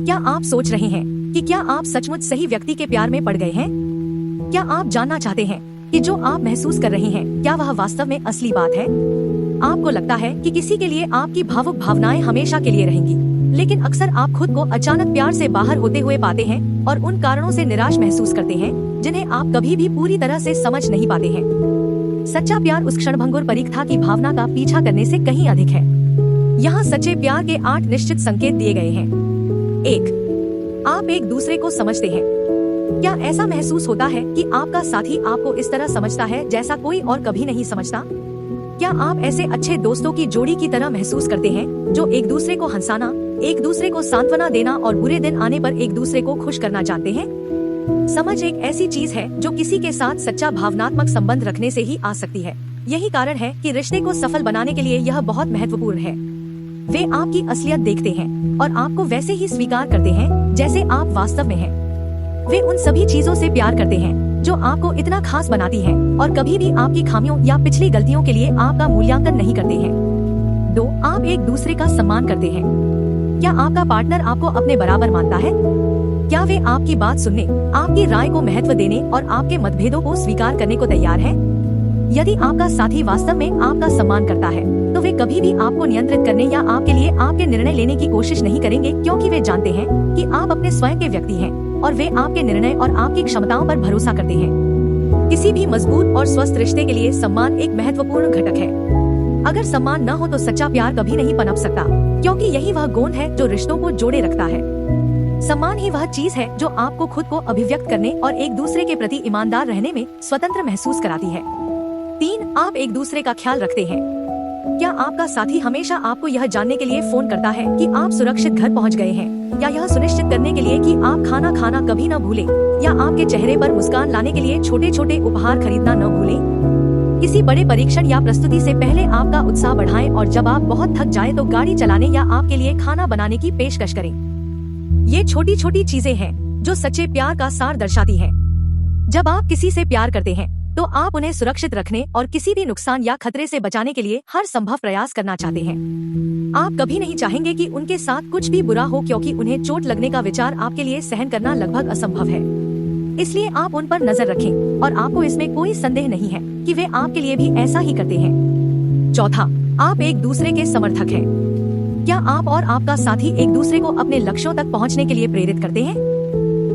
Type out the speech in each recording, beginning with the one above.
क्या आप सोच रहे हैं कि क्या आप सचमुच सही व्यक्ति के प्यार में पड़ गए हैं? क्या आप जानना चाहते हैं कि जो आप महसूस कर रहे हैं क्या वह वास्तव में असली बात है? आपको लगता है कि किसी के लिए आपकी भावुक भावनाएं हमेशा के लिए रहेंगी, लेकिन अक्सर आप खुद को अचानक प्यार से बाहर होते हुए पाते हैं और उन कारणों से निराश महसूस करते हैं जिन्हें आप कभी भी पूरी तरह से समझ नहीं पाते हैं। सच्चा प्यार उस क्षणभंगुर परीक्षा की भावना का पीछा करने से कहीं अधिक है। यहाँ सच्चे प्यार के 8 निश्चित संकेत दिए गए हैं। 1. आप एक दूसरे को समझते हैं। क्या ऐसा महसूस होता है कि आपका साथी आपको इस तरह समझता है जैसा कोई और कभी नहीं समझता? क्या आप ऐसे अच्छे दोस्तों की जोड़ी की तरह महसूस करते हैं जो एक दूसरे को हंसाना, एक दूसरे को सांत्वना देना और बुरे दिन आने पर एक दूसरे को खुश करना जानते हैं? समझ एक ऐसी चीज है जो किसी के साथ सच्चा भावनात्मक संबंध रखने से ही आ सकती है। यही कारण है कि रिश्ते को सफल बनाने के लिए यह बहुत महत्वपूर्ण है। वे आपकी असलियत देखते हैं और आपको वैसे ही स्वीकार करते हैं जैसे आप वास्तव में हैं। वे उन सभी चीजों से प्यार करते हैं जो आपको इतना खास बनाती हैं और कभी भी आपकी खामियों या पिछली गलतियों के लिए आपका मूल्यांकन नहीं करते हैं। 2. आप एक दूसरे का सम्मान करते हैं। क्या आपका पार्टनर आपको अपने बराबर मानता है? क्या वे आपकी बात सुनने, आपकी राय को महत्व देने और आपके मतभेदों को स्वीकार करने को तैयार है? यदि आपका साथी वास्तव में आपका सम्मान करता है तो वे कभी भी आपको नियंत्रित करने या आपके लिए आपके निर्णय लेने की कोशिश नहीं करेंगे, क्योंकि वे जानते हैं कि आप अपने स्वयं के व्यक्ति हैं और वे आपके निर्णय और आपकी क्षमताओं पर भरोसा करते हैं। किसी भी मजबूत और स्वस्थ रिश्ते के लिए सम्मान एक महत्वपूर्ण घटक है। अगर सम्मान न हो तो सच्चा प्यार कभी नहीं पनप सकता, क्योंकि यही वह गोंद है जो रिश्तों को जोड़े रखता है। सम्मान ही वह चीज है जो आपको खुद को अभिव्यक्त करने और एक दूसरे के प्रति ईमानदार रहने में स्वतंत्र महसूस कराती है। 3. आप एक दूसरे का ख्याल रखते हैं। क्या आपका साथी हमेशा आपको यह जानने के लिए फोन करता है कि आप सुरक्षित घर पहुंच गए हैं, या यह सुनिश्चित करने के लिए कि आप खाना खाना कभी न भूलें, या आपके चेहरे पर मुस्कान लाने के लिए छोटे छोटे उपहार खरीदना न भूलें? किसी बड़े परीक्षण या प्रस्तुति से पहले आपका उत्साह बढ़ाएं और जब आप बहुत थक जाए तो गाड़ी चलाने या आपके लिए खाना बनाने की पेशकश करें। ये छोटी छोटी चीजें हैं जो सच्चे प्यार का सार दर्शाती हैं। जब आप किसी से प्यार करते हैं तो आप उन्हें सुरक्षित रखने और किसी भी नुकसान या खतरे से बचाने के लिए हर संभव प्रयास करना चाहते हैं। आप कभी नहीं चाहेंगे कि उनके साथ कुछ भी बुरा हो, क्योंकि उन्हें चोट लगने का विचार आपके लिए सहन करना लगभग असंभव है। इसलिए आप उन पर नजर रखें और आपको इसमें कोई संदेह नहीं है कि वे आपके लिए भी ऐसा ही करते हैं। 4. आप एक दूसरे के समर्थक हैं। क्या आप और आपका साथी एक दूसरे को अपने लक्ष्यों तक पहुँचने के लिए प्रेरित करते हैं?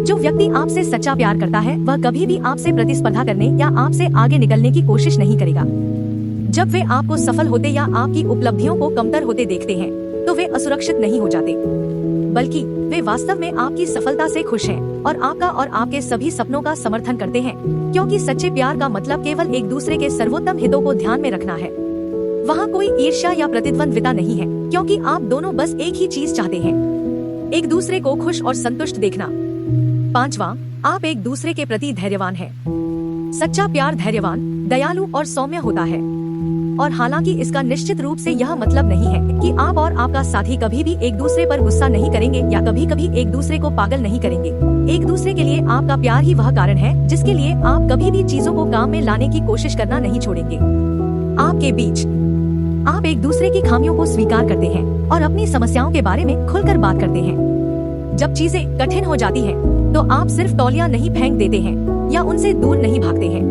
जो व्यक्ति आपसे सच्चा प्यार करता है वह कभी भी आपसे प्रतिस्पर्धा करने या आपसे आगे निकलने की कोशिश नहीं करेगा। जब वे आपको सफल होते या आपकी उपलब्धियों को कमतर होते देखते हैं तो वे असुरक्षित नहीं हो जाते, बल्कि वे वास्तव में आपकी सफलता से खुश हैं और आपका और आपके सभी सपनों का समर्थन करते हैं, क्योंकि सच्चे प्यार का मतलब केवल एक दूसरे के सर्वोत्तम हितों को ध्यान में रखना है। वहाँ कोई ईर्ष्या या प्रतिद्वंद्विता नहीं है, क्योंकि आप दोनों बस एक ही चीज चाहते हैं, एक दूसरे को खुश और संतुष्ट देखना। 5. आप एक दूसरे के प्रति धैर्यवान हैं। सच्चा प्यार धैर्यवान, दयालु और सौम्य होता है, और हालांकि इसका निश्चित रूप से यह मतलब नहीं है कि आप और आपका साथी कभी भी एक दूसरे पर गुस्सा नहीं करेंगे या कभी कभी एक दूसरे को पागल नहीं करेंगे। एक दूसरे के लिए आपका प्यार ही वह कारण है जिसके लिए आप कभी भी चीजों को काम में लाने की कोशिश करना नहीं छोड़ेंगे। आपके बीच आप एक दूसरे की खामियों को स्वीकार करते हैं और अपनी समस्याओं के बारे में खुलकर बात करते हैं। जब चीजें कठिन हो जाती हैं, तो आप सिर्फ तौलिया नहीं फेंक देते हैं या उनसे दूर नहीं भागते हैं।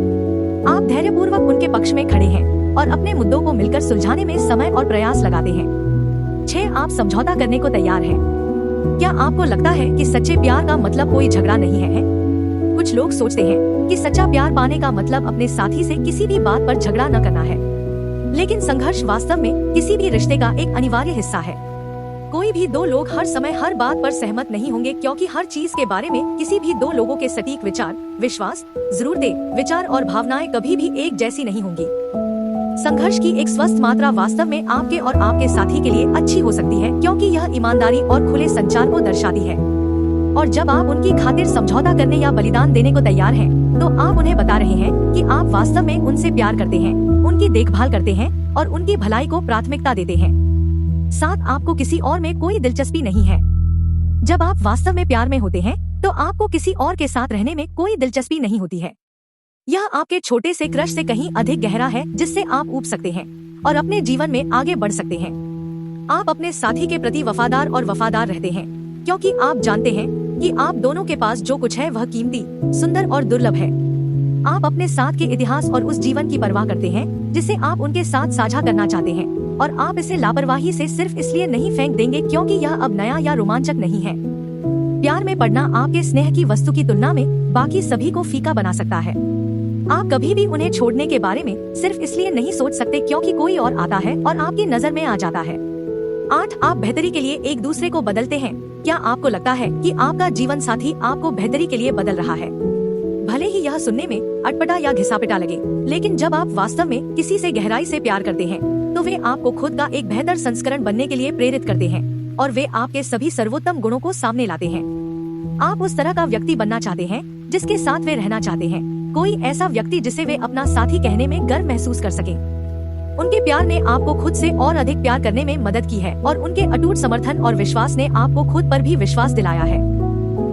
आप धैर्यपूर्वक उनके पक्ष में खड़े हैं और अपने मुद्दों को मिलकर सुलझाने में समय और प्रयास लगाते हैं। 6. आप समझौता करने को तैयार हैं। क्या आपको लगता है कि सच्चे प्यार का मतलब कोई झगड़ा नहीं है? कुछ लोग सोचते हैं कि सच्चा प्यार पाने का मतलब अपने साथी से किसी भी बात पर झगड़ा न करना है, लेकिन संघर्ष वास्तव में किसी भी रिश्ते का एक अनिवार्य हिस्सा है। कोई भी 2 लोग हर समय हर बात पर सहमत नहीं होंगे, क्योंकि हर चीज के बारे में किसी भी 2 लोगों के सटीक विचार, विश्वास, जरूरतें, विचार और भावनाएं कभी भी एक जैसी नहीं होंगी। संघर्ष की एक स्वस्थ मात्रा वास्तव में आपके और आपके साथी के लिए अच्छी हो सकती है, क्योंकि यह ईमानदारी और खुले संचार को दर्शाती है। और जब आप उनकी खातिर समझौता करने या बलिदान देने को तैयार हैं, तो आप उन्हें बता रहे हैं कि आप वास्तव में उनसे प्यार करते हैं, उनकी देखभाल करते हैं और उनकी भलाई को प्राथमिकता देते हैं। 7. आपको किसी और में कोई दिलचस्पी नहीं है। जब आप वास्तव में प्यार में होते हैं तो आपको किसी और के साथ रहने में कोई दिलचस्पी नहीं होती है। यह आपके छोटे से क्रश से कहीं अधिक गहरा है, जिससे आप ऊब सकते हैं और अपने जीवन में आगे बढ़ सकते हैं। आप अपने साथी के प्रति वफादार और वफादार रहते हैं। क्योंकि आप जानते हैं कि आप दोनों के पास जो कुछ है वह कीमती, सुंदर और दुर्लभ है। आप अपने साथ के इतिहास और उस जीवन की परवाह करते हैं जिसे आप उनके साथ साझा करना चाहते हैं, और आप इसे लापरवाही से सिर्फ इसलिए नहीं फेंक देंगे क्योंकि यह अब नया या रोमांचक नहीं है। प्यार में पड़ना आपके स्नेह की वस्तु की तुलना में बाकी सभी को फीका बना सकता है। आप कभी भी उन्हें छोड़ने के बारे में सिर्फ इसलिए नहीं सोच सकते क्योंकि कोई और आता है और आपकी नजर में आ जाता है। 8. आप बेहतरी के लिए एक दूसरे को बदलते हैं। क्या आपको लगता है कि आपका जीवन साथी आपको बेहतरी के लिए बदल रहा है? भले ही यह सुनने में अटपटा या घिसापिटा लगे, लेकिन जब आप वास्तव में किसी से गहराई से प्यार करते हैं तो वे आपको खुद का एक बेहतर संस्करण बनने के लिए प्रेरित करते हैं, और वे आपके सभी सर्वोत्तम गुणों को सामने लाते हैं। आप उस तरह का व्यक्ति बनना चाहते हैं जिसके साथ वे रहना चाहते हैं, कोई ऐसा व्यक्ति जिसे वे अपना साथी कहने में गर्व महसूस कर सके। उनके प्यार ने आपको खुद से और अधिक प्यार करने में मदद की है, और उनके अटूट समर्थन और विश्वास ने आपको खुद पर भी विश्वास दिलाया है।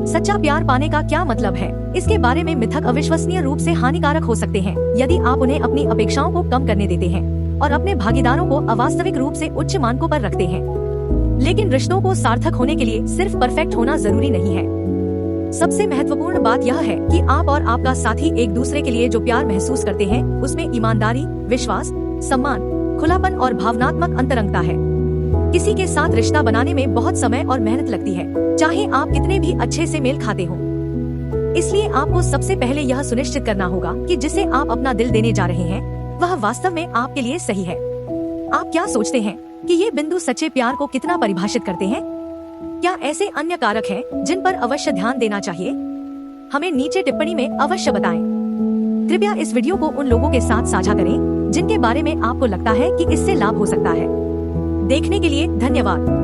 सच्चा प्यार पाने का क्या मतलब है? इसके बारे में मिथक अविश्वसनीय रूप से हानिकारक हो सकते हैं यदि आप उन्हें अपनी अपेक्षाओं को कम करने देते हैं और अपने भागीदारों को अवास्तविक रूप से उच्च मानकों पर रखते हैं। लेकिन रिश्तों को सार्थक होने के लिए सिर्फ परफेक्ट होना जरूरी नहीं है। सबसे महत्वपूर्ण बात यह है कि आप और आपका साथी एक दूसरे के लिए जो प्यार महसूस करते हैं उसमें ईमानदारी, विश्वास, सम्मान, खुलापन और भावनात्मक अंतरंगता है। किसी के साथ रिश्ता बनाने में बहुत समय और मेहनत लगती है, चाहे आप कितने भी अच्छे से मेल खाते हो। इसलिए आपको सबसे पहले यह सुनिश्चित करना होगा कि जिसे आप अपना दिल देने जा रहे हैं वह वास्तव में आपके लिए सही है। आप क्या सोचते हैं कि ये बिंदु सच्चे प्यार को कितना परिभाषित करते हैं? क्या ऐसे अन्य कारक हैं जिन पर अवश्य ध्यान देना चाहिए? हमें नीचे टिप्पणी में अवश्य बताएं। कृपया इस वीडियो को उन लोगों के साथ साझा करें जिनके बारे में आपको लगता है कि इससे लाभ हो सकता है। देखने के लिए धन्यवाद।